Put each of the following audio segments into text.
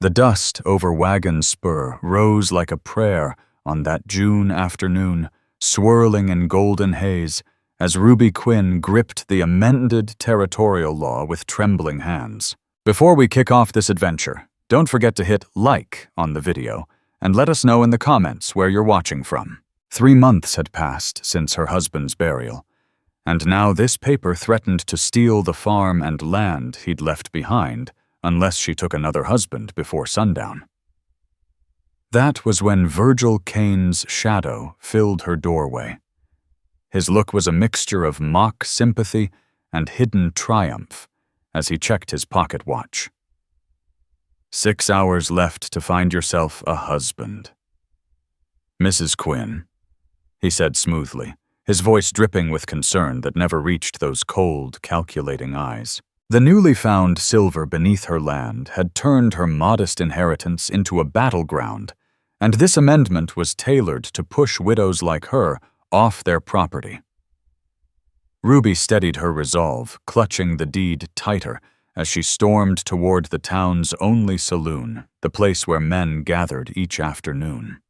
The dust over Wagon Spur rose like a prayer on that June afternoon, swirling in golden haze, as Ruby Quinn gripped the amended territorial law with trembling hands. Before we kick off this adventure, don't forget to hit like on the video and let us know in the comments where you're watching from. 3 months had passed since her husband's burial, and now this paper threatened to steal the farm and land he'd left behind unless she took another husband before sundown. That was when Virgil Kane's shadow filled her doorway. His look was a mixture of mock sympathy and hidden triumph as he checked his pocket watch. 6 hours left to find yourself a husband. Mrs. Quinn, he said smoothly, his voice dripping with concern that never reached those cold, calculating eyes. The newly found silver beneath her land had turned her modest inheritance into a battleground, and this amendment was tailored to push widows like her off their property. Ruby steadied her resolve, clutching the deed tighter as she stormed toward the town's only saloon, the place where men gathered each afternoon.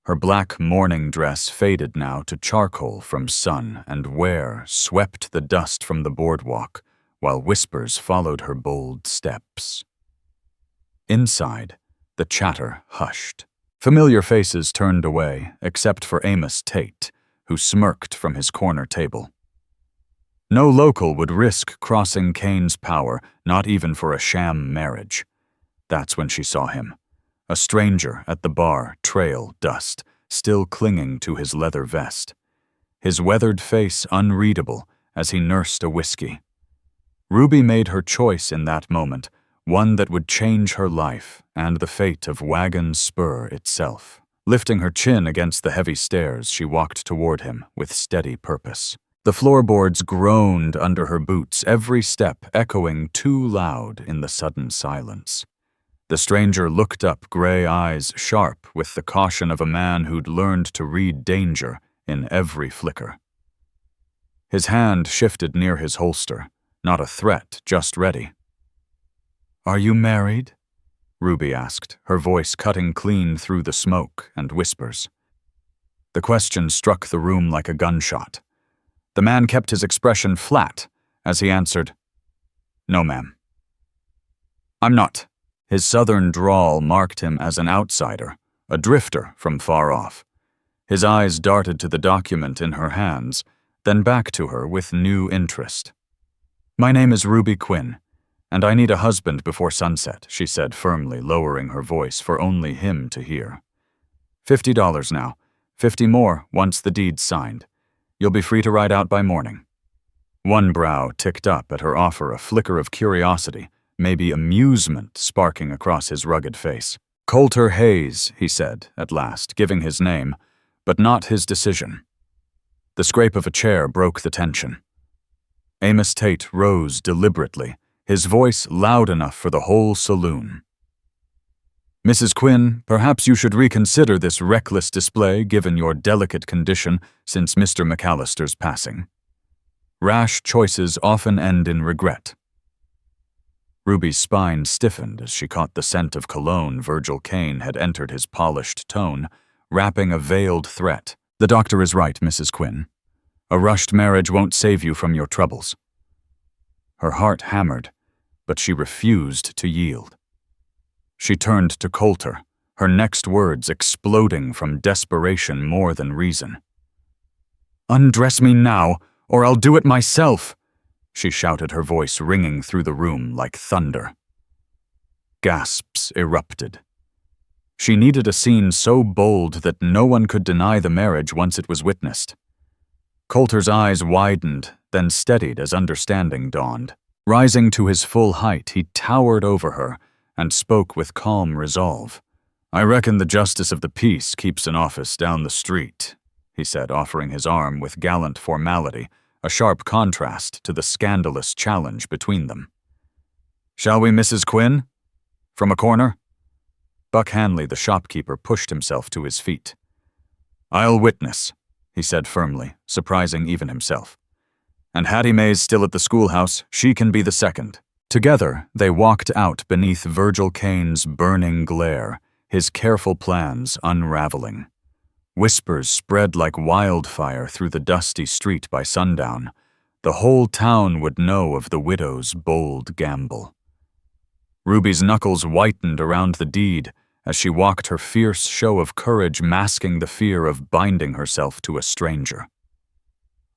Her black mourning dress faded now to charcoal from sun and wear swept the dust from the boardwalk, while whispers followed her bold steps. Inside, the chatter hushed. Familiar faces turned away, except for Amos Tate, who smirked from his corner table. No local would risk crossing Kane's power, not even for a sham marriage. That's when she saw him. A stranger at the bar, trail dust, still clinging to his leather vest. His weathered face unreadable as he nursed a whiskey. Ruby made her choice in that moment, one that would change her life and the fate of Wagon Spur itself. Lifting her chin against the heavy stairs, she walked toward him with steady purpose. The floorboards groaned under her boots, every step echoing too loud in the sudden silence. The stranger looked up, gray eyes sharp with the caution of a man who'd learned to read danger in every flicker. His hand shifted near his holster, not a threat, just ready. "Are you married?" Ruby asked, her voice cutting clean through the smoke and whispers. The question struck the room like a gunshot. The man kept his expression flat as he answered, "No, ma'am." "I'm not." His southern drawl marked him as an outsider, a drifter from far off. His eyes darted to the document in her hands, then back to her with new interest. "My name is Ruby Quinn, and I need a husband before sunset," she said firmly, lowering her voice for only him to hear. $50 now, 50 more once the deed's signed. You'll be free to ride out by morning. One brow ticked up at her offer, a flicker of curiosity, maybe amusement sparking across his rugged face. "Colter Hayes," he said, at last, giving his name, but not his decision. The scrape of a chair broke the tension. Amos Tate rose deliberately, his voice loud enough for the whole saloon. "Mrs. Quinn, perhaps you should reconsider this reckless display given your delicate condition since Mr. McAllister's passing. Rash choices often end in regret." Ruby's spine stiffened as she caught the scent of cologne Virgil Kane had entered his polished tone, wrapping a veiled threat. "The doctor is right, Mrs. Quinn. A rushed marriage won't save you from your troubles." Her heart hammered, but she refused to yield. She turned to Colter, her next words exploding from desperation more than reason. "Undress me now, or I'll do it myself," she shouted, her voice ringing through the room like thunder. Gasps erupted. She needed a scene so bold that no one could deny the marriage once it was witnessed. Colter's eyes widened, then steadied as understanding dawned. Rising to his full height, he towered over her and spoke with calm resolve. "I reckon the justice of the peace keeps an office down the street," he said, offering his arm with gallant formality, a sharp contrast to the scandalous challenge between them. "Shall we, Mrs. Quinn? From a corner?" Buck Hanley, the shopkeeper, pushed himself to his feet. "I'll witness," he said firmly, surprising even himself. "And Hattie Mae's still at the schoolhouse, she can be the second." Together, they walked out beneath Virgil Kane's burning glare, his careful plans unraveling. Whispers spread like wildfire through the dusty street by sundown. The whole town would know of the widow's bold gamble. Ruby's knuckles whitened around the deed as she walked, her fierce show of courage masking the fear of binding herself to a stranger.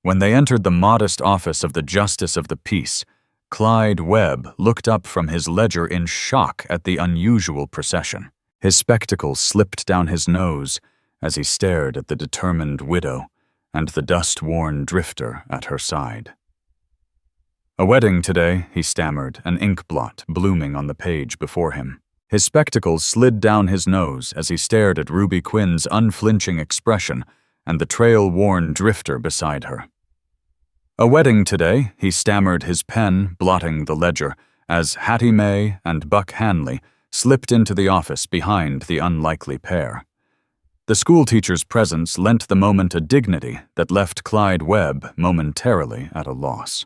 When they entered the modest office of the Justice of the Peace, Clyde Webb looked up from his ledger in shock at the unusual procession. His spectacles slipped down his nose as he stared at the determined widow and the dust-worn drifter at her side. "A wedding today," he stammered, an ink blot blooming on the page before him. His spectacles slid down his nose as he stared at Ruby Quinn's unflinching expression and the trail-worn drifter beside her. "A wedding today," he stammered, his pen blotting the ledger, as Hattie Mae and Buck Hanley slipped into the office behind the unlikely pair. The schoolteacher's presence lent the moment a dignity that left Clyde Webb momentarily at a loss.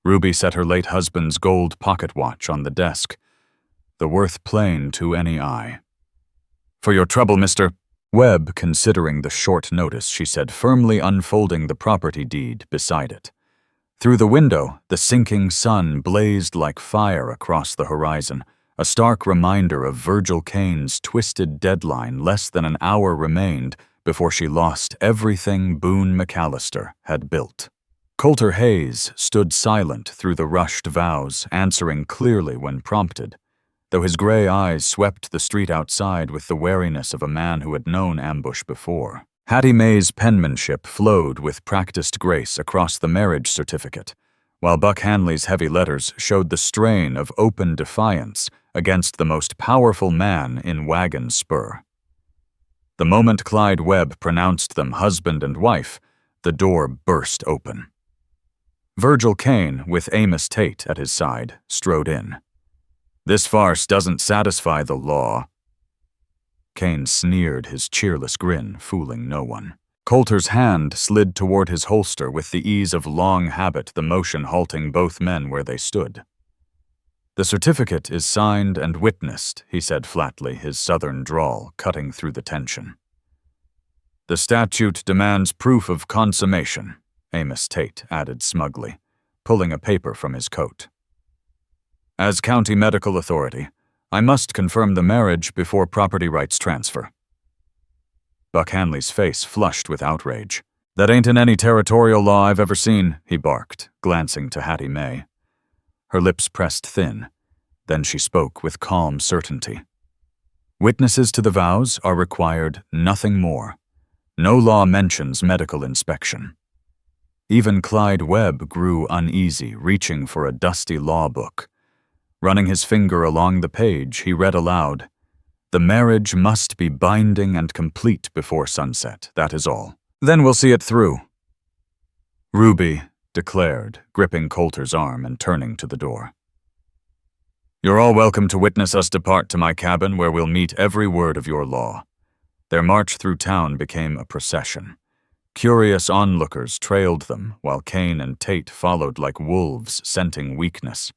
Ruby set her late husband's gold pocket watch on the desk, the worth plain to any eye. "For your trouble, Mr. Webb," considering the short notice, she said, firmly unfolding the property deed beside it. Through the window, the sinking sun blazed like fire across the horizon, a stark reminder of Virgil Kane's twisted deadline. Less than an hour remained before she lost everything Boone McAllister had built. Colter Hayes stood silent through the rushed vows, answering clearly when prompted, though his gray eyes swept the street outside with the wariness of a man who had known ambush before. Hattie Mae's penmanship flowed with practiced grace across the marriage certificate, while Buck Hanley's heavy letters showed the strain of open defiance against the most powerful man in Wagon Spur. The moment Clyde Webb pronounced them husband and wife, the door burst open. Virgil Kane, with Amos Tate at his side, strode in. "This farce doesn't satisfy the law." Kane sneered, his cheerless grin fooling no one. Colter's hand slid toward his holster with the ease of long habit, the motion halting both men where they stood. "The certificate is signed and witnessed," he said flatly, his southern drawl cutting through the tension. "The statute demands proof of consummation," Amos Tate added smugly, pulling a paper from his coat. "As county medical authority, I must confirm the marriage before property rights transfer." Buck Hanley's face flushed with outrage. "That ain't in any territorial law I've ever seen," he barked, glancing to Hattie Mae. Her lips pressed thin. Then she spoke with calm certainty. "Witnesses to the vows are required, nothing more. No law mentions medical inspection." Even Clyde Webb grew uneasy, reaching for a dusty law book. Running his finger along the page, he read aloud, "The marriage must be binding and complete before sunset, that is all. Then we'll see it through." "Ruby," declared, gripping Colter's arm and turning to the door. "You're all welcome to witness us depart to my cabin, where we'll meet every word of your law." Their march through town became a procession. Curious onlookers trailed them, while Kane and Tate followed like wolves scenting weakness.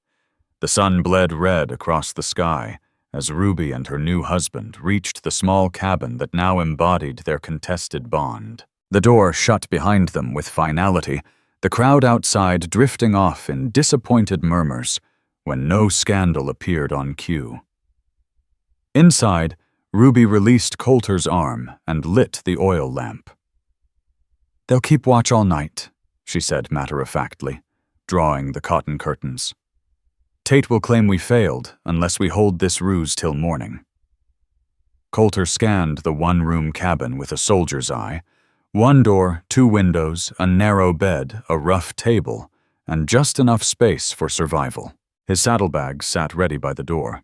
The sun bled red across the sky as Ruby and her new husband reached the small cabin that now embodied their contested bond. The door shut behind them with finality, the crowd outside drifting off in disappointed murmurs when no scandal appeared on cue. Inside, Ruby released Colter's arm and lit the oil lamp. "They'll keep watch all night," she said matter-of-factly, drawing the cotton curtains. "Tate will claim we failed unless we hold this ruse till morning." Colter scanned the one-room cabin with a soldier's eye. One door, 2 windows, a narrow bed, a rough table, and just enough space for survival. His saddlebags sat ready by the door.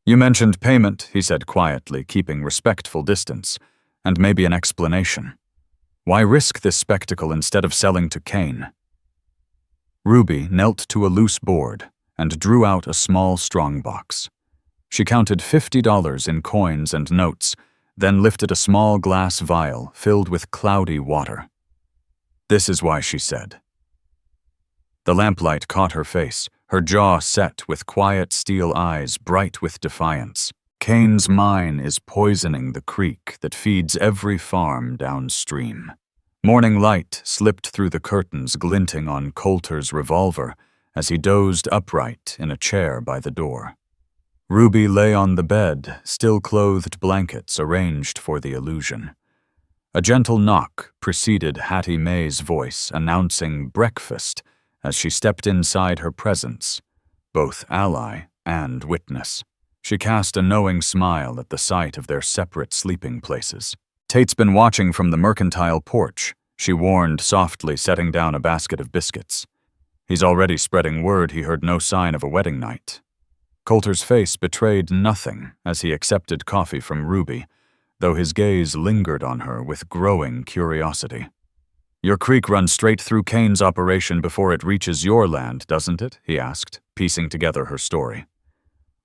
"You mentioned payment," he said quietly, keeping respectful distance, "and maybe an explanation. Why risk this spectacle instead of selling to Kane?" Ruby knelt to a loose board and drew out a small strongbox. She counted $50 in coins and notes, then lifted a small glass vial filled with cloudy water. "This is why," she said. The lamplight caught her face, her jaw set with quiet steel eyes bright with defiance. Kane's mine is poisoning the creek that feeds every farm downstream. Morning light slipped through the curtains, glinting on Colter's revolver as he dozed upright in a chair by the door. Ruby lay on the bed, still-clothed blankets arranged for the illusion. A gentle knock preceded Hattie Mae's voice announcing breakfast as she stepped inside her presence, both ally and witness. She cast a knowing smile at the sight of their separate sleeping places. "Tate's been watching from the mercantile porch," she warned softly, setting down a basket of biscuits. "He's already spreading word he heard no sign of a wedding night." Colter's face betrayed nothing as he accepted coffee from Ruby, though his gaze lingered on her with growing curiosity. "Your creek runs straight through Kane's operation before it reaches your land, doesn't it?" he asked, piecing together her story.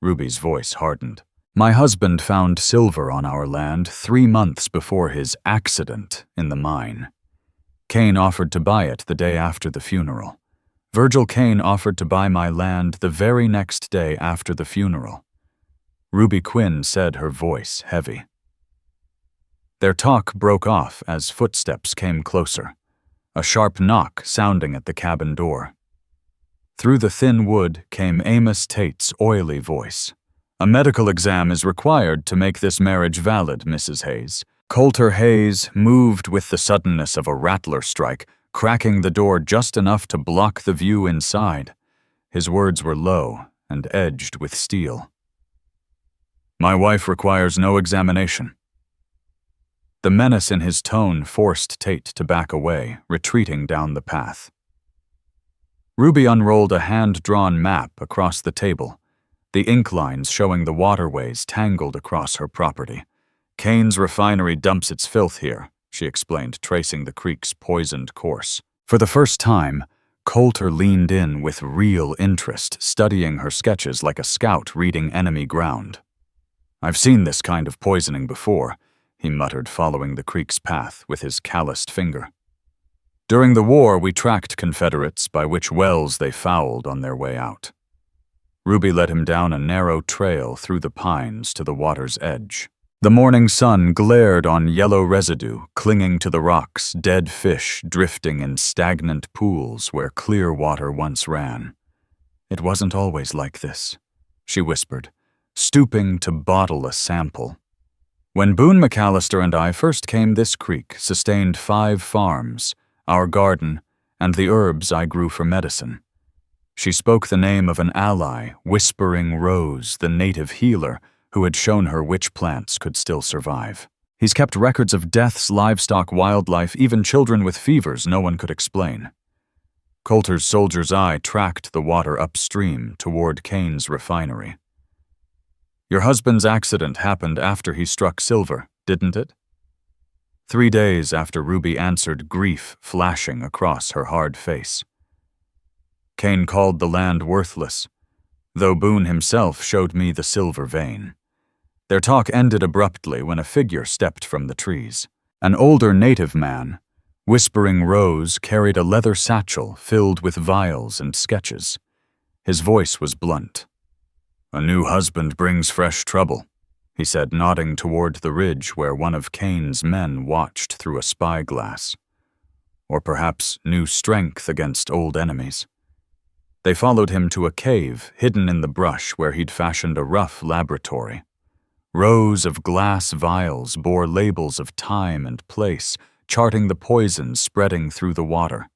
Ruby's voice hardened. "My husband found silver on our land 3 months before his accident in the mine. Kane offered to buy it the day after the funeral. Virgil Kane offered to buy my land the very next day after the funeral." Ruby Quinn said, her voice heavy. Their talk broke off as footsteps came closer, a sharp knock sounding at the cabin door. Through the thin wood came Amos Tate's oily voice. "A medical exam is required to make this marriage valid, Mrs. Hayes." Colter Hayes moved with the suddenness of a rattler strike, cracking the door just enough to block the view inside. His words were low and edged with steel. "My wife requires no examination." The menace in his tone forced Tate to back away, retreating down the path. Ruby unrolled a hand-drawn map across the table, the ink lines showing the waterways tangled across her property. "Kane's refinery dumps its filth here," she explained, tracing the creek's poisoned course. For the first time, Colter leaned in with real interest, studying her sketches like a scout reading enemy ground. "I've seen this kind of poisoning before," he muttered, following the creek's path with his calloused finger. "During the war, we tracked Confederates by which wells they fouled on their way out." Ruby led him down a narrow trail through the pines to the water's edge. The morning sun glared on yellow residue clinging to the rocks, dead fish drifting in stagnant pools where clear water once ran. "It wasn't always like this," she whispered, stooping to bottle a sample. "When Boone McAllister and I first came, this creek sustained 5 farms, our garden, and the herbs I grew for medicine." She spoke the name of an ally, Whispering Rose, the native healer, who had shown her which plants could still survive. "He's kept records of deaths, livestock, wildlife, even children with fevers no one could explain." Colter's soldier's eye tracked the water upstream toward Kane's refinery. "Your husband's accident happened after he struck silver, didn't it?" 3 days after Ruby answered, grief flashing across her hard face. "Kane called the land worthless, though Boone himself showed me the silver vein." Their talk ended abruptly when a figure stepped from the trees. An older native man, Whispering Rose, carried a leather satchel filled with vials and sketches. His voice was blunt. "A new husband brings fresh trouble," he said, nodding toward the ridge where one of Kane's men watched through a spyglass. "Or perhaps new strength against old enemies." They followed him to a cave hidden in the brush where he'd fashioned a rough laboratory. Rows of glass vials bore labels of time and place, charting the poisons spreading through the water.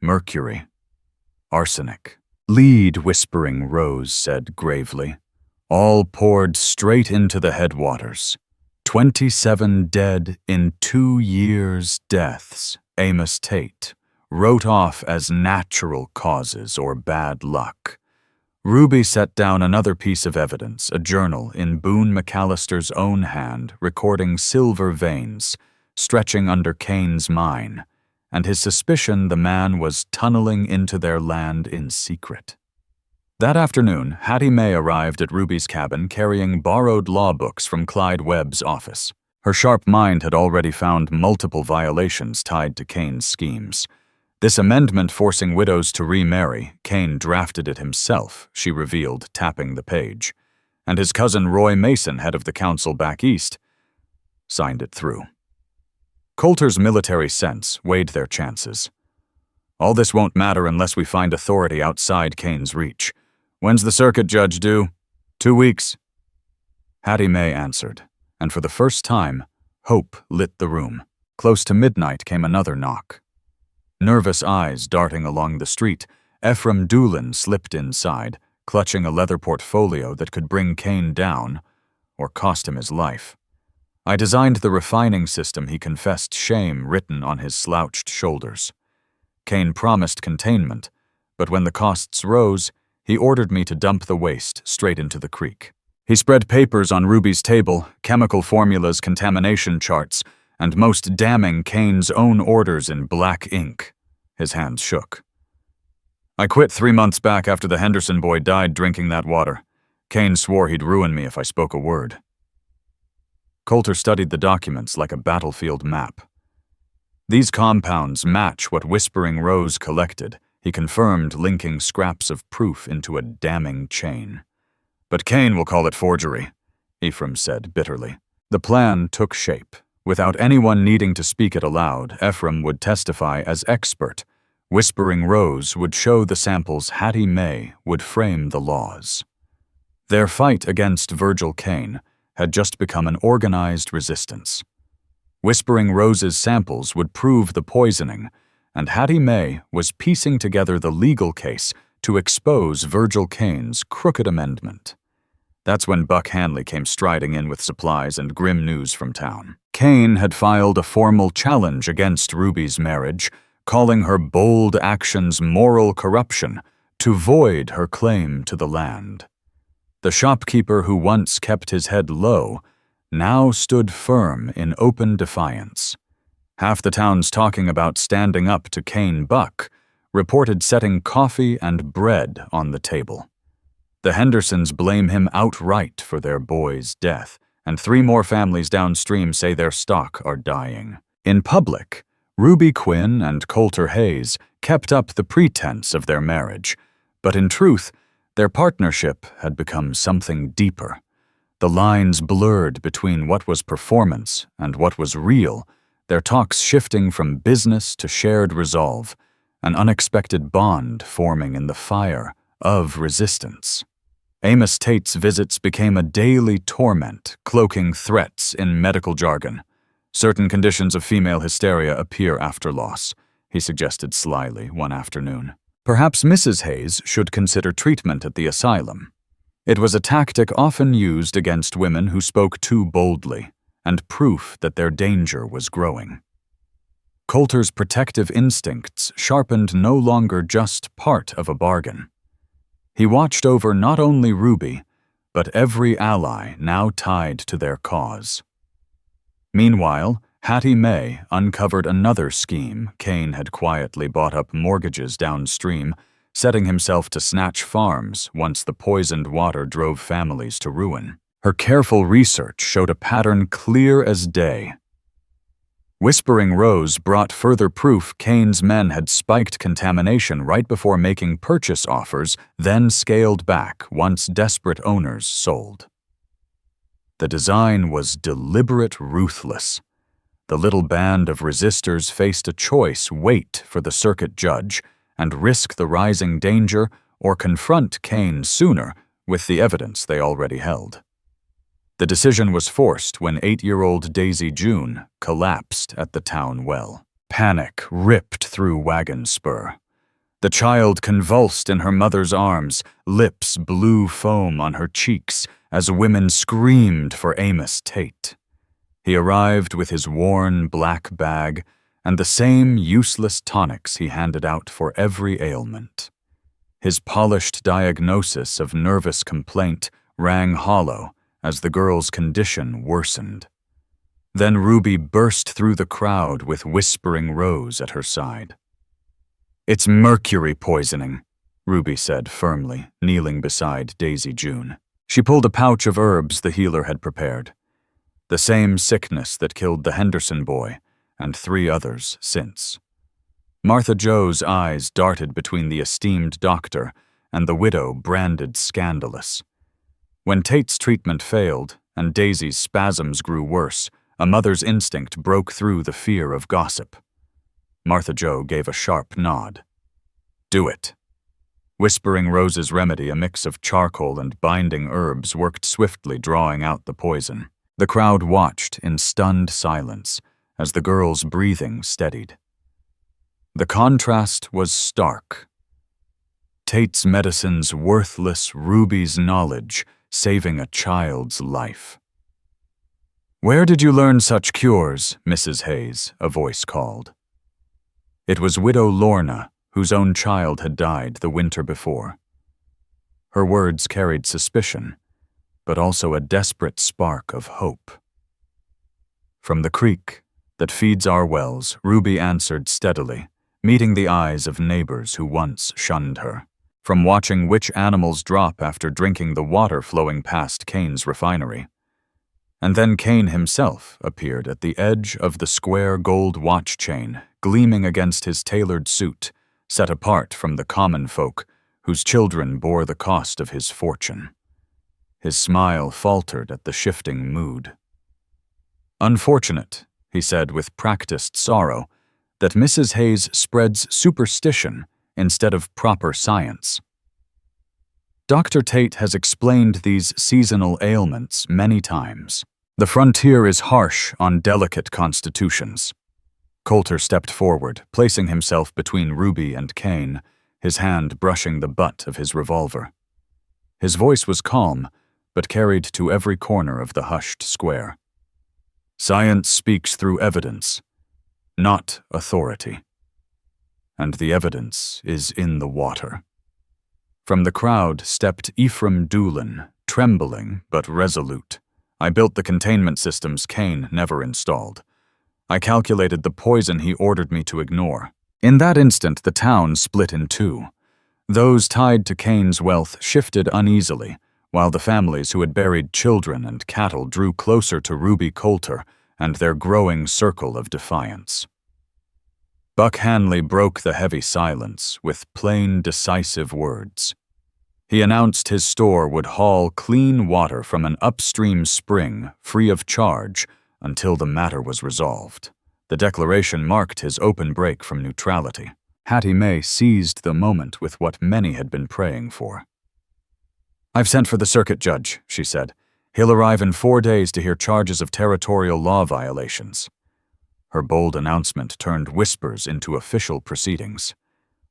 Mercury. Arsenic. "Lead," Whispering Rose said gravely. "All poured straight into the headwaters. 27 dead in 2 years' deaths," Amos Tate wrote off as natural causes or bad luck. Ruby set down another piece of evidence, a journal in Boone McAllister's own hand recording silver veins stretching under Kane's mine, and his suspicion the man was tunneling into their land in secret. That afternoon, Hattie Mae arrived at Ruby's cabin carrying borrowed law books from Clyde Webb's office. Her sharp mind had already found multiple violations tied to Kane's schemes. This amendment forcing widows to remarry, Kane drafted it himself, she revealed, tapping the page. And his cousin Roy Mason, head of the council back east, signed it through. Colter's military sense weighed their chances. All this won't matter unless we find authority outside Kane's reach. When's the circuit judge due? 2 weeks. Hattie Mae answered, and for the first time, hope lit the room. Close to midnight came another knock. Nervous eyes darting along the street, Ephraim Doolin slipped inside, clutching a leather portfolio that could bring Kane down or cost him his life. I designed the refining system, he confessed, shame written on his slouched shoulders. Kane promised containment, but when the costs rose, he ordered me to dump the waste straight into the creek. He spread papers on Ruby's table, chemical formulas, contamination charts, and most damning, Kane's own orders in black ink. His hands shook. I quit 3 months back after the Henderson boy died drinking that water. Kane swore he'd ruin me if I spoke a word. Colter studied the documents like a battlefield map. These compounds match what Whispering Rose collected, he confirmed, linking scraps of proof into a damning chain. But Kane will call it forgery, Ephraim said bitterly. The plan took shape. Without anyone needing to speak it aloud, Ephraim would testify as expert. Whispering Rose would show the samples, Hattie Mae would frame the laws. Their fight against Virgil Kane had just become an organized resistance. Whispering Rose's samples would prove the poisoning, and Hattie Mae was piecing together the legal case to expose Virgil Kane's crooked amendment. That's when Buck Hanley came striding in with supplies and grim news from town. Kane had filed a formal challenge against Ruby's marriage, calling her bold actions moral corruption to void her claim to the land. The shopkeeper who once kept his head low now stood firm in open defiance. Half the town's talking about standing up to Kane Buck, reported setting coffee and bread on the table. The Hendersons blame him outright for their boy's death, and 3 more families downstream say their stock are dying. In public, Ruby Quinn and Colter Hayes kept up the pretense of their marriage, but in truth, their partnership had become something deeper. The lines blurred between what was performance and what was real, their talks shifting from business to shared resolve, an unexpected bond forming in the fire of resistance. Amos Tate's visits became a daily torment, cloaking threats in medical jargon. Certain conditions of female hysteria appear after loss, he suggested slyly one afternoon. Perhaps Mrs. Hayes should consider treatment at the asylum. It was a tactic often used against women who spoke too boldly, and proof that their danger was growing. Colter's protective instincts sharpened no longer just part of a bargain. He watched over not only Ruby, but every ally now tied to their cause. Meanwhile, Hattie Mae uncovered another scheme. Kane had quietly bought up mortgages downstream, setting himself to snatch farms once the poisoned water drove families to ruin. Her careful research showed a pattern clear as day. Whispering Rose brought further proof Kane's men had spiked contamination right before making purchase offers, then scaled back once desperate owners sold. The design was deliberate, ruthless. The little band of resistors faced a choice: wait for the circuit judge and risk the rising danger, or confront Kane sooner with the evidence they already held. The decision was forced when 8-year-old Daisy June collapsed at the town well. Panic ripped through Wagon Spur. The child convulsed in her mother's arms, lips blue foam on her cheeks as women screamed for Amos Tate. He arrived with his worn black bag and the same useless tonics he handed out for every ailment. His polished diagnosis of nervous complaint rang hollow as the girl's condition worsened. Then Ruby burst through the crowd with Whispering Rose at her side. "It's mercury poisoning," Ruby said firmly, kneeling beside Daisy June. She pulled a pouch of herbs the healer had prepared. The same sickness that killed the Henderson boy and 3 others since. Martha Jo's eyes darted between the esteemed doctor and the widow branded scandalous. When Tate's treatment failed and Daisy's spasms grew worse, a mother's instinct broke through the fear of gossip. Martha Jo gave a sharp nod. "Do it." Whispering Rose's remedy, a mix of charcoal and binding herbs, worked swiftly, drawing out the poison. The crowd watched in stunned silence as the girl's breathing steadied. The contrast was stark. Tate's medicine's worthless, Ruby's knowledge saving a child's life. "Where did you learn such cures, Mrs. Hayes?" a voice called. It was Widow Lorna, whose own child had died the winter before. Her words carried suspicion, but also a desperate spark of hope. From the creek that feeds our wells, Ruby answered steadily, meeting the eyes of neighbors who once shunned her. From watching which animals drop after drinking the water flowing past Kane's refinery. And then Kane himself appeared at the edge of the square gold watch chain, gleaming against his tailored suit, set apart from the common folk whose children bore the cost of his fortune. His smile faltered at the shifting mood. "Unfortunate," he said with practiced sorrow, "that Mrs. Hayes spreads superstition instead of proper science." Dr. Tate has explained these seasonal ailments many times. The frontier is harsh on delicate constitutions. Colter stepped forward, placing himself between Ruby and Kane, his hand brushing the butt of his revolver. His voice was calm, but carried to every corner of the hushed square. "Science speaks through evidence, not authority. And the evidence is in the water." From the crowd stepped Ephraim Doolin, trembling but resolute. "I built the containment systems Kane never installed. I calculated the poison he ordered me to ignore." In that instant, the town split in two. Those tied to Kane's wealth shifted uneasily, while the families who had buried children and cattle drew closer to Ruby Colter and their growing circle of defiance. Buck Hanley broke the heavy silence with plain, decisive words. He announced his store would haul clean water from an upstream spring free of charge until the matter was resolved. The declaration marked his open break from neutrality. Hattie Mae seized the moment with what many had been praying for. "I've sent for the circuit judge," she said. "He'll arrive in 4 days to hear charges of territorial law violations." Her bold announcement turned whispers into official proceedings.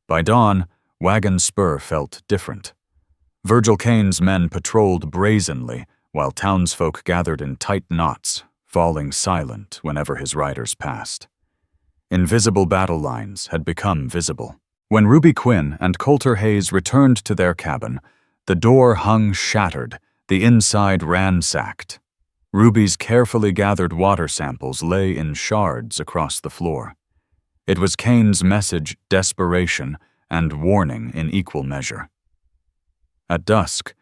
By dawn, Wagon Spur felt different. Virgil Kane's men patrolled brazenly, while townsfolk gathered in tight knots, falling silent whenever his riders passed. Invisible battle lines had become visible. When Ruby Quinn and Colter Hayes returned to their cabin, the door hung shattered, the inside ransacked. Ruby's carefully gathered water samples lay in shards across the floor. It was Kane's message, desperation, and warning in equal measure. At dusk,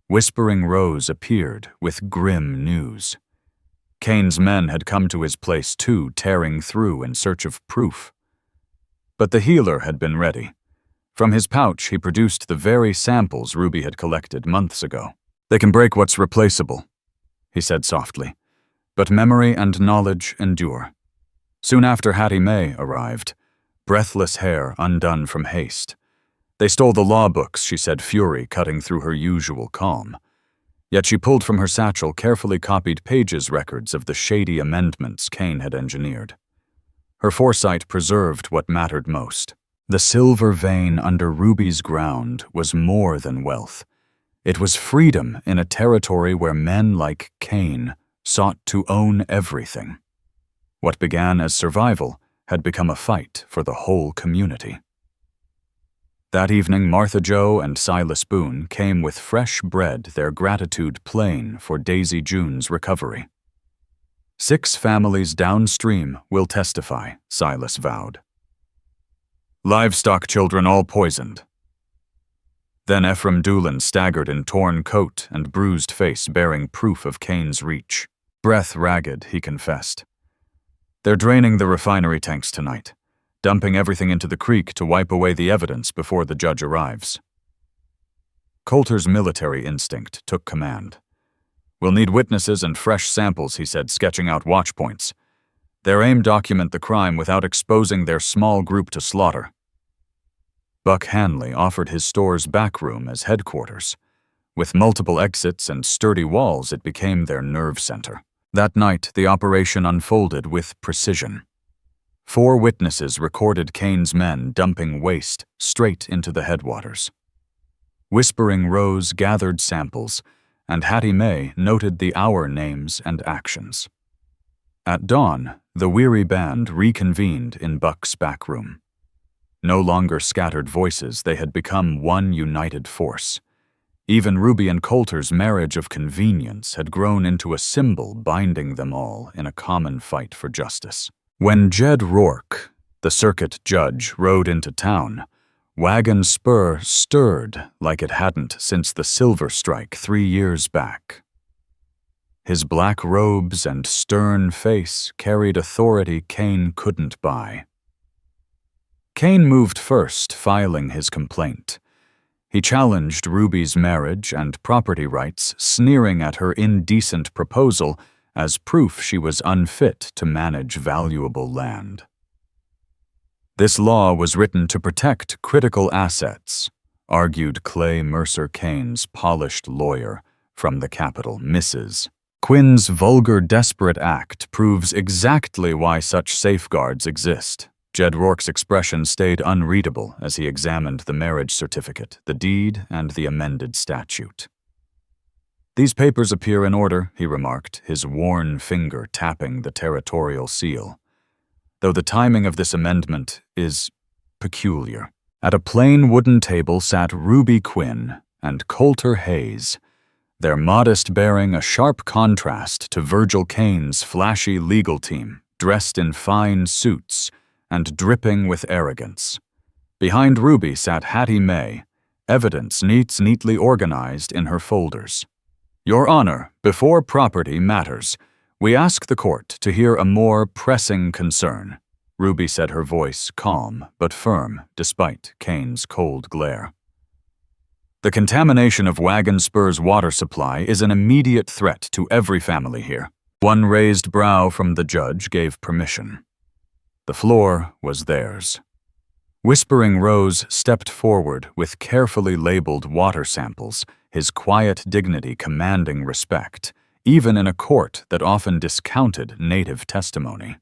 Whispering Rose appeared with grim news. Kane's men had come to his place too, tearing through in search of proof. But the healer had been ready. From his pouch, he produced the very samples Ruby had collected months ago. "They can break what's replaceable," he said softly, "but memory and knowledge endure." Soon after Hattie Mae arrived, breathless hair undone from haste. "They stole the law books," she said, fury cutting through her usual calm. Yet she pulled from her satchel carefully copied pages records of the shady amendments Kane had engineered. Her foresight preserved what mattered most. The silver vein under Ruby's ground was more than wealth. It was freedom in a territory where men like Kane sought to own everything. What began as survival had become a fight for the whole community. That evening, Martha Jo and Silas Boone came with fresh bread, their gratitude plain for Daisy June's recovery. 6 families downstream will testify, Silas vowed. Livestock children all poisoned. Then Ephraim Doolin staggered in torn coat and bruised face bearing proof of Kane's reach. Breath ragged, he confessed. "They're draining the refinery tanks tonight. dumping everything into the creek to wipe away the evidence before the judge arrives. Colter's military instinct took command. "We'll need witnesses and fresh samples," he said, sketching out watch points. "Their aim document the crime without exposing their small group to slaughter." Buck Hanley offered his store's back room as headquarters. With multiple exits and sturdy walls, it became their nerve center. That night, the operation unfolded with precision. 4 witnesses recorded Kane's men dumping waste straight into the headwaters. Whispering Rose gathered samples, and Hattie Mae noted the hour names and actions. At dawn, the weary band reconvened in Buck's back room. No longer scattered voices, they had become one united force. Even Ruby and Colter's marriage of convenience had grown into a symbol binding them all in a common fight for justice. When Jed Rourke, the circuit judge, rode into town, Wagon Spur stirred like it hadn't since the Silver Strike 3 years back. His black robes and stern face carried authority Kane couldn't buy. Kane moved first, filing his complaint. He challenged Ruby's marriage and property rights, sneering at her indecent proposal as proof she was unfit to manage valuable land. This law was written to protect critical assets, argued Clay Mercer Kane's polished lawyer from the Capitol, Mrs. Quinn's vulgar, desperate act proves exactly why such safeguards exist. Jed Rourke's expression stayed unreadable as he examined the marriage certificate, the deed, and the amended statute. "These papers appear in order," he remarked, his worn finger tapping the territorial seal. "Though the timing of this amendment is peculiar." At a plain wooden table sat Ruby Quinn and Colter Hayes, their modest bearing a sharp contrast to Virgil Kane's flashy legal team, dressed in fine suits and dripping with arrogance. Behind Ruby sat Hattie Mae, evidence neatly organized in her folders. "Your Honor, before property matters, we ask the court to hear a more pressing concern," Ruby said, her voice calm but firm despite Kane's cold glare. "The contamination of Wagon Spur's water supply is an immediate threat to every family here." One raised brow from the judge gave permission. The floor was theirs. Whispering Rose stepped forward with carefully labeled water samples, his quiet dignity commanding respect, even in a court that often discounted native testimony.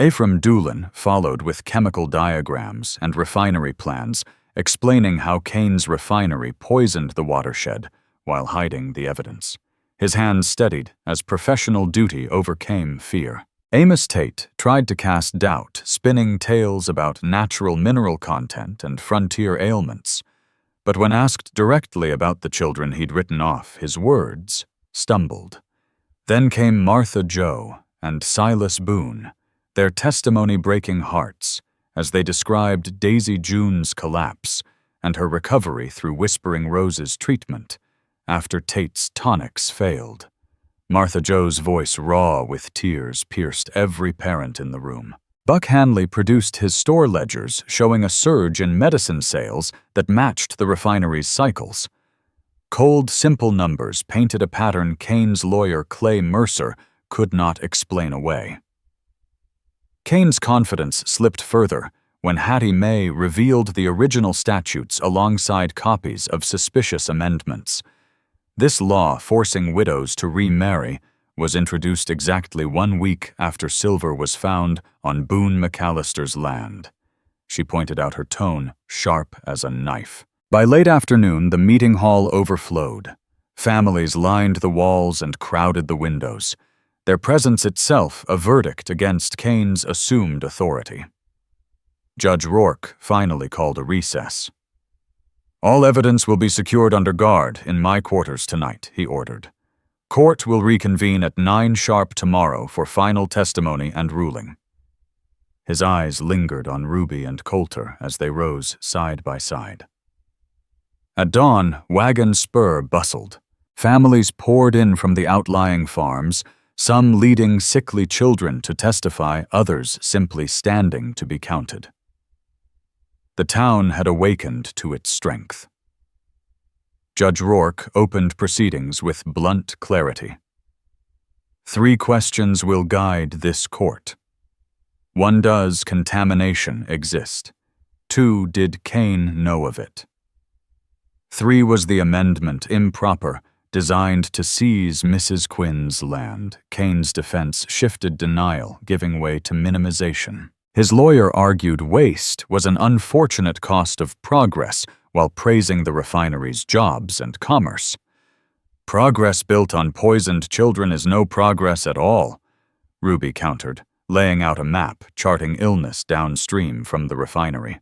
Ephraim Doolin followed with chemical diagrams and refinery plans, explaining how Kane's refinery poisoned the watershed while hiding the evidence. His hands steadied as professional duty overcame fear. Amos Tate tried to cast doubt, spinning tales about natural mineral content and frontier ailments. But when asked directly about the children he'd written off, his words stumbled. Then came Martha Joe and Silas Boone, their testimony breaking hearts, as they described Daisy June's collapse and her recovery through Whispering Rose's treatment after Tate's tonics failed. Martha Joe's voice, raw with tears, pierced every parent in the room. Buck Hanley produced his store ledgers showing a surge in medicine sales that matched the refinery's cycles. Cold, simple numbers painted a pattern Kane's lawyer Clay Mercer could not explain away. Kane's confidence slipped further when Hattie Mae revealed the original statutes alongside copies of suspicious amendments. This law, forcing widows to remarry, was introduced exactly 1 week after silver was found on Boone McAllister's land. She pointed out, her tone sharp as a knife. By late afternoon, the meeting hall overflowed. Families lined the walls and crowded the windows, their presence itself a verdict against Kane's assumed authority. Judge Rourke finally called a recess. "All evidence will be secured under guard in my quarters tonight," he ordered. "Court will reconvene at 9 sharp tomorrow for final testimony and ruling." His eyes lingered on Ruby and Colter as they rose side by side. At dawn, Wagon Spur bustled. Families poured in from the outlying farms, some leading sickly children to testify, others simply standing to be counted. The town had awakened to its strength. Judge Rourke opened proceedings with blunt clarity. 3 questions will guide this court. 1, does contamination exist? 2, did Kane know of it? 3, was the amendment improper, designed to seize Mrs. Quinn's land? Kane's defense shifted denial, giving way to minimization. His lawyer argued waste was an unfortunate cost of progress, while praising the refinery's jobs and commerce. Progress built on poisoned children is no progress at all, Ruby countered, laying out a map charting illness downstream from the refinery.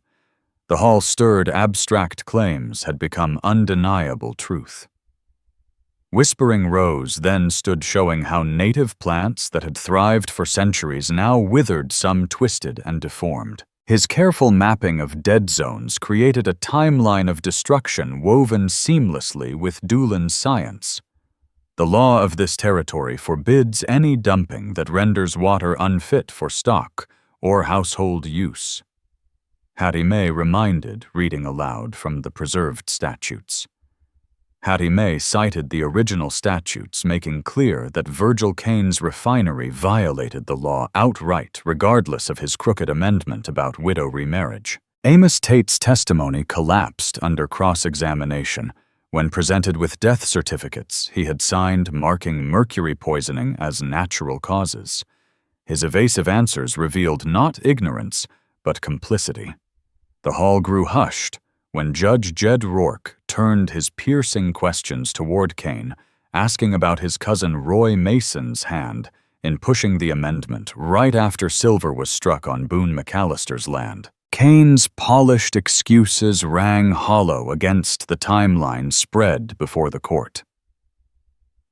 The hall stirred abstract claims had become undeniable truth. Whispering Rose then stood showing how native plants that had thrived for centuries now withered, some twisted and deformed. His careful mapping of dead zones created a timeline of destruction woven seamlessly with Doolan's science. The law of this territory forbids any dumping that renders water unfit for stock or household use. Hattie Mae reminded, reading aloud from the preserved statutes. Hattie Mae cited the original statutes, making clear that Virgil Kane's refinery violated the law outright, regardless of his crooked amendment about widow remarriage. Amos Tate's testimony collapsed under cross-examination when presented with death certificates he had signed marking mercury poisoning as natural causes. His evasive answers revealed not ignorance, but complicity. The hall grew hushed when Judge Jed Rourke turned his piercing questions toward Kane, asking about his cousin Roy Mason's hand in pushing the amendment right after silver was struck on Boone McAllister's land. Kane's polished excuses rang hollow against the timeline spread before the court.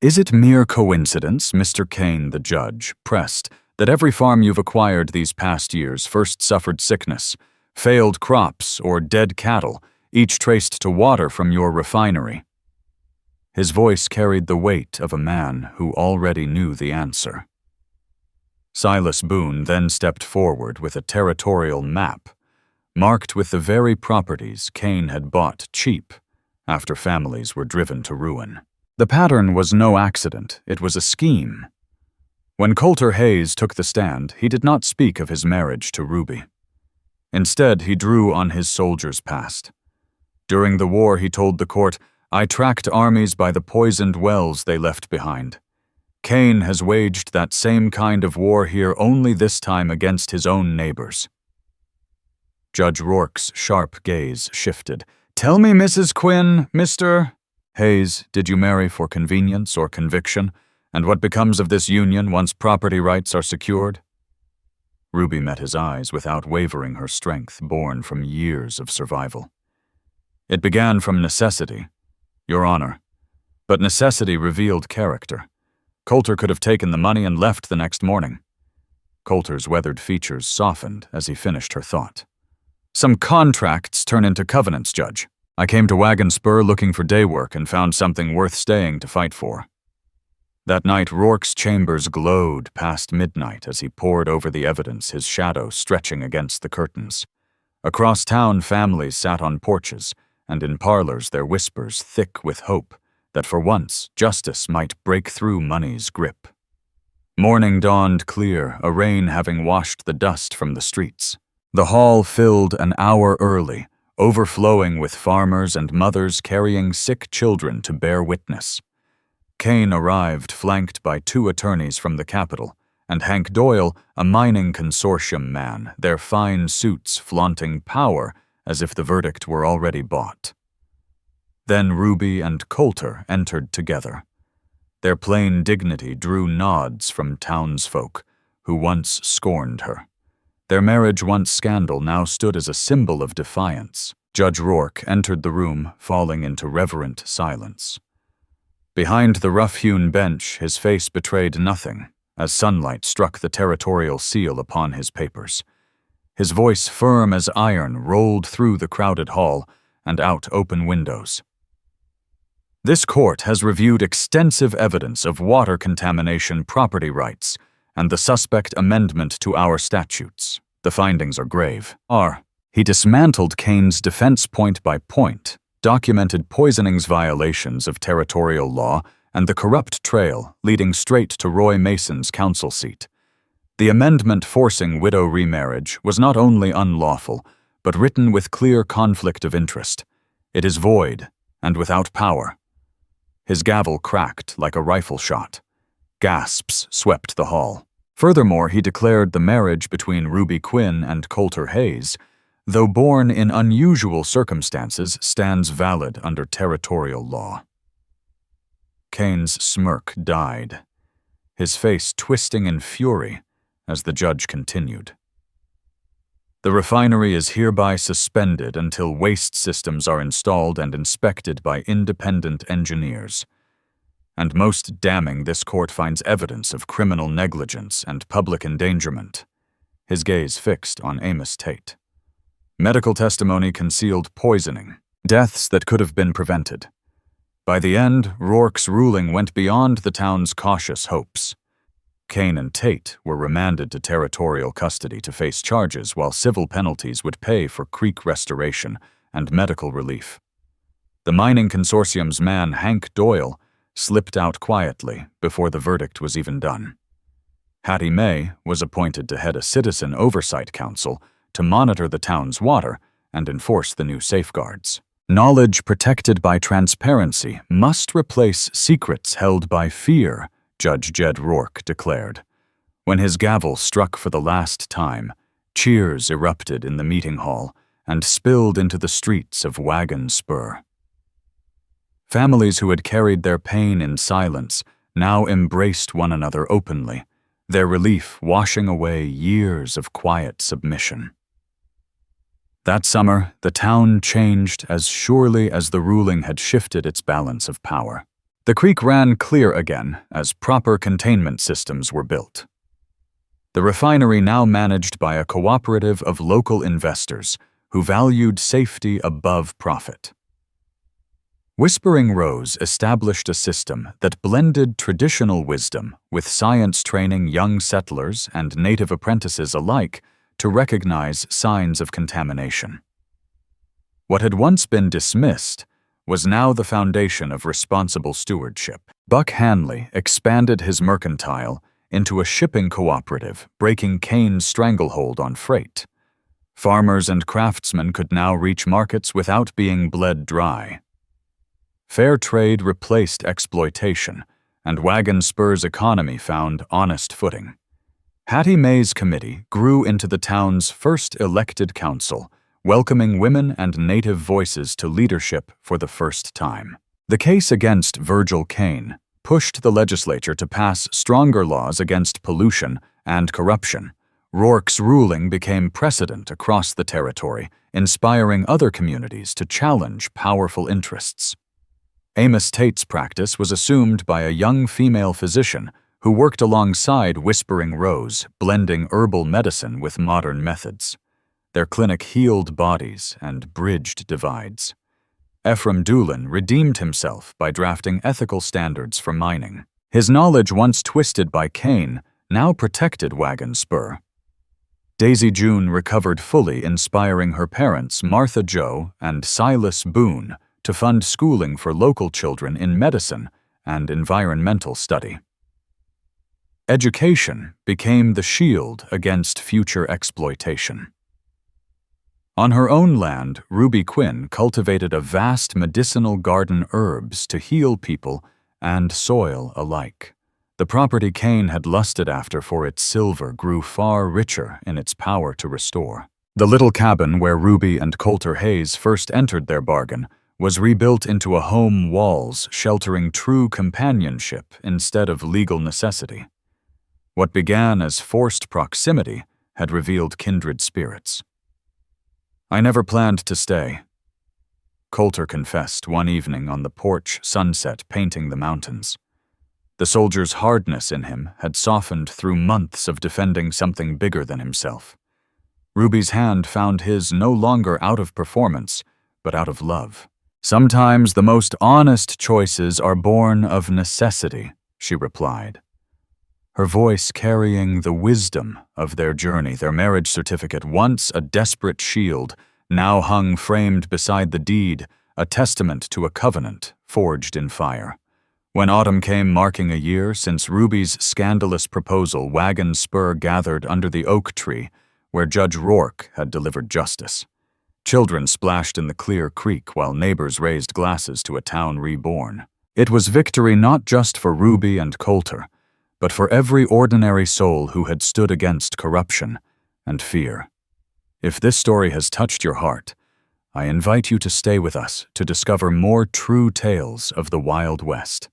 Is it mere coincidence, Mr. Kane, the judge, pressed, that every farm you've acquired these past years first suffered sickness, failed crops, or dead cattle, each traced to water from your refinery? His voice carried the weight of a man who already knew the answer. Silas Boone then stepped forward with a territorial map, marked with the very properties Kane had bought cheap after families were driven to ruin. The pattern was no accident, it was a scheme. When Colter Hayes took the stand, he did not speak of his marriage to Ruby. Instead, he drew on his soldier's past. During the war, he told the court, "I tracked armies by the poisoned wells they left behind." Kane has waged that same kind of war here, only this time against his own neighbors. Judge Rourke's sharp gaze shifted. "Tell me, Mrs. Quinn, Mr. Hayes, did you marry for convenience or conviction? And what becomes of this union once property rights are secured?" Ruby met his eyes without wavering her strength, born from years of survival. "It began from necessity, Your Honor. But necessity revealed character. Colter could have taken the money and left the next morning." Colter's weathered features softened as he finished her thought. "Some contracts turn into covenants, Judge. I came to Wagon Spur looking for day work and found something worth staying to fight for." That night, Rourke's chambers glowed past midnight as he pored over the evidence, his shadow stretching against the curtains. Across town, families sat on porches, and in parlors their whispers thick with hope that for once justice might break through money's grip. Morning dawned clear, a rain having washed the dust from the streets. The hall filled an hour early, overflowing with farmers and mothers carrying sick children to bear witness. Kane arrived flanked by 2 attorneys from the capital, and Hank Doyle, a mining consortium man, their fine suits flaunting power as if the verdict were already bought. Then Ruby and Colter entered together. Their plain dignity drew nods from townsfolk who once scorned her. Their marriage, once scandal, now stood as a symbol of defiance. Judge Rourke entered the room, falling into reverent silence. Behind the rough-hewn bench, his face betrayed nothing, as sunlight struck the territorial seal upon his papers. His voice, firm as iron, rolled through the crowded hall and out open windows. This court has reviewed extensive evidence of water contamination property rights and the suspect amendment to our statutes. The findings are grave. He dismantled Kane's defense point by point, documented poisonings violations of territorial law, and the corrupt trail leading straight to Roy Mason's council seat. The amendment forcing widow remarriage was not only unlawful, but written with clear conflict of interest. It is void and without power. His gavel cracked like a rifle shot. Gasps swept the hall. Furthermore, he declared the marriage between Ruby Quinn and Colter Hayes, though born in unusual circumstances, stands valid under territorial law. Kane's smirk died, his face twisting in fury as the judge continued. The refinery is hereby suspended until waste systems are installed and inspected by independent engineers. And most damning, this court finds evidence of criminal negligence and public endangerment. His gaze fixed on Amos Tate. Medical testimony concealed poisoning, deaths that could have been prevented. By the end, Rourke's ruling went beyond the town's cautious hopes. Kane and Tate were remanded to territorial custody to face charges while civil penalties would pay for creek restoration and medical relief. The mining consortium's man, Hank Doyle, slipped out quietly before the verdict was even done. Hattie May was appointed to head a citizen oversight council to monitor the town's water and enforce the new safeguards. Knowledge protected by transparency must replace secrets held by fear, Judge Jed Rourke declared. When his gavel struck for the last time, cheers erupted in the meeting hall and spilled into the streets of Wagon Spur. Families who had carried their pain in silence now embraced one another openly, their relief washing away years of quiet submission. That summer, the town changed as surely as the ruling had shifted its balance of power. The creek ran clear again as proper containment systems were built. The refinery now managed by a cooperative of local investors who valued safety above profit. Whispering Rose established a system that blended traditional wisdom with science, training young settlers and native apprentices alike to recognize signs of contamination. What had once been dismissed was now the foundation of responsible stewardship. Buck Hanley expanded his mercantile into a shipping cooperative, breaking Kane's stranglehold on freight. Farmers and craftsmen could now reach markets without being bled dry. Fair trade replaced exploitation, and Wagon Spur's economy found honest footing. Hattie May's committee grew into the town's first elected council, welcoming women and native voices to leadership for the first time. The case against Virgil Kane pushed the legislature to pass stronger laws against pollution and corruption. Rourke's ruling became precedent across the territory, inspiring other communities to challenge powerful interests. Amos Tate's practice was assumed by a young female physician who worked alongside Whispering Rose, blending herbal medicine with modern methods. Their clinic healed bodies and bridged divides. Ephraim Doolin redeemed himself by drafting ethical standards for mining. His knowledge, once twisted by Kane, now protected Wagon Spur. Daisy June recovered fully, inspiring her parents, Martha Jo and Silas Boone, to fund schooling for local children in medicine and environmental study. Education became the shield against future exploitation. On her own land, Ruby Quinn cultivated a vast medicinal garden herbs to heal people and soil alike. The property Kane had lusted after for its silver grew far richer in its power to restore. The little cabin where Ruby and Colter Hayes first entered their bargain was rebuilt into a home walls sheltering true companionship instead of legal necessity. What began as forced proximity had revealed kindred spirits. "I never planned to stay," Colter confessed one evening on the porch, sunset painting the mountains. The soldier's hardness in him had softened through months of defending something bigger than himself. Ruby's hand found his no longer out of performance, but out of love. "Sometimes the most honest choices are born of necessity," she replied, her voice carrying the wisdom of their journey. Their marriage certificate, once a desperate shield, now hung framed beside the deed, a testament to a covenant forged in fire. When autumn came, marking a year since Ruby's scandalous proposal, Wagon Spur gathered under the oak tree where Judge Rourke had delivered justice. Children splashed in the clear creek while neighbors raised glasses to a town reborn. It was victory not just for Ruby and Colter, but for every ordinary soul who had stood against corruption and fear. If this story has touched your heart, I invite you to stay with us to discover more true tales of the Wild West.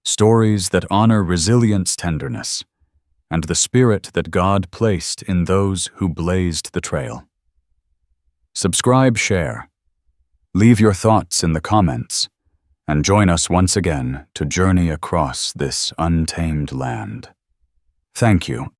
Stories that honor resilience, tenderness, and the spirit that God placed in those who blazed the trail. Subscribe, share, leave your thoughts in the comments, and join us once again to journey across this untamed land. Thank you.